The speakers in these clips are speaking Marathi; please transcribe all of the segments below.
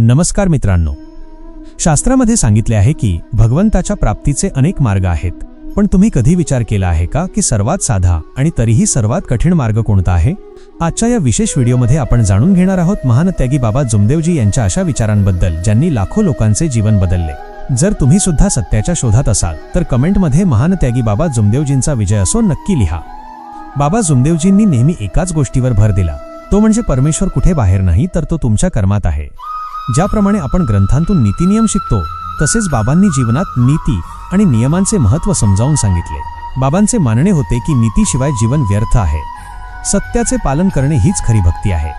नमस्कार मित्रांनो, शास्त्रामध्ये सांगितले आहे की भगवंताच्या प्राप्तीचे अनेक मार्ग आहेत, पण तुम्ही कधी विचार केला आहे का की सर्वात साधा आणि तरीही सर्वात कठीण मार्ग कोणता आहे? आजच्या या विशेष व्हिडिओमध्ये आपण जाणून घेणार आहोत महान त्यागी बाबा जुमदेवजी यांच्या अशा विचारांबद्दल ज्यांनी लाखो लोकांचे जीवन बदलले। जर तुम्ही सुद्धा सत्याच्या शोधात असाल तर कमेंटमध्ये महान त्यागी बाबा जुमदेवजींचा विजय असो नक्की लिहा। बाबा जुमदेवजींनी नेहमी एकाच गोष्टीवर भर दिला, तो म्हणजे परमेश्वर कुठे बाहेर नाही तर तो तुमच्या कर्मात आहे। ज्याप्रमाणे आपण ग्रंथांतून नीतिनियम शिकतो तसेच बाबांनी जीवनात नीती आणि नियमांचे महत्त्व समजावून सांगितले। बाबांचे मानणे होते की नीतीशिवाय जीवन व्यर्थ आहे, सत्याचे पालन करणे हीच खरी भक्ती आहे।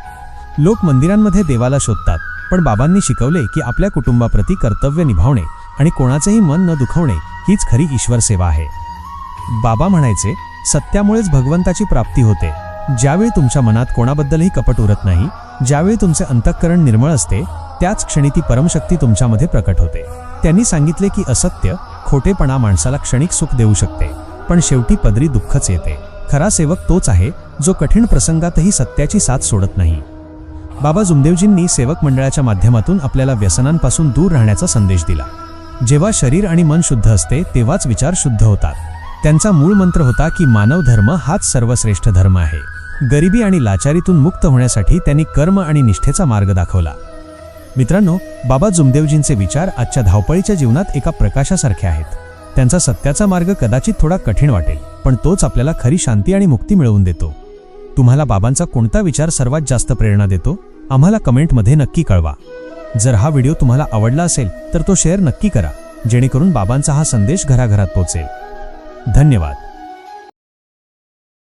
लोक मंदिरांमध्ये देवाला शोधतात, पण बाबांनी शिकवले की आपल्या कुटुंबाप्रती कर्तव्य निभावणे आणि कोणाचेही मन न दुखवणे हीच खरी ईश्वर सेवा आहे। बाबा म्हणायचे, सत्यामुळेच भगवंताची प्राप्ती होते। ज्यावेळी तुमच्या मनात कोणाबद्दलही कपट उरत नाही, ज्यावेळी तुमचे अंतःकरण निर्मळ असते, त्याच क्षणी ती परमशक्ती तुमच्यामध्ये प्रकट होते। त्यांनी सांगितले की असत्य, खोटेपणा माणसाला क्षणिक सुख देऊ शकते, पण शेवटी पदरी दुःखच येते। खरा सेवक तोच आहे जो कठीण प्रसंगातही सत्याची साथ सोडत नाही। बाबा जुमदेवजींनी सेवक मंडळाच्या माध्यमातून आपल्याला व्यसनांपासून दूर राहण्याचा संदेश दिला। जेव्हा शरीर आणि मन शुद्ध असते तेव्हाच विचार शुद्ध होतात। त्यांचा मूळ मंत्र होता की मानव धर्म हाच सर्वश्रेष्ठ धर्म आहे। गरिबी आणि लाचारीतून मुक्त होण्यासाठी त्यांनी कर्म आणि निष्ठेचा मार्ग दाखवला। मित्रांनो, बाबा जुमदेवजींचे विचार आजच्या धावपळीच्या जीवनात एका प्रकाशासारखे आहेत। त्यांचा सत्याचा मार्ग कदाचित थोडा कठीण वाटेल, पण तोच आपल्याला खरी शांती आणि मुक्ती मिळवून देतो। तुम्हाला बाबांचा कोणता विचार सर्वात जास्त प्रेरणा देतो? आम्हाला कमेंटमध्ये नक्की कळवा। जर हा व्हिडिओ तुम्हाला आवडला असेल तर तो शेअर नक्की करा, जेणेकरून बाबांचा हा संदेश घराघरात पोहोचेल। धन्यवाद।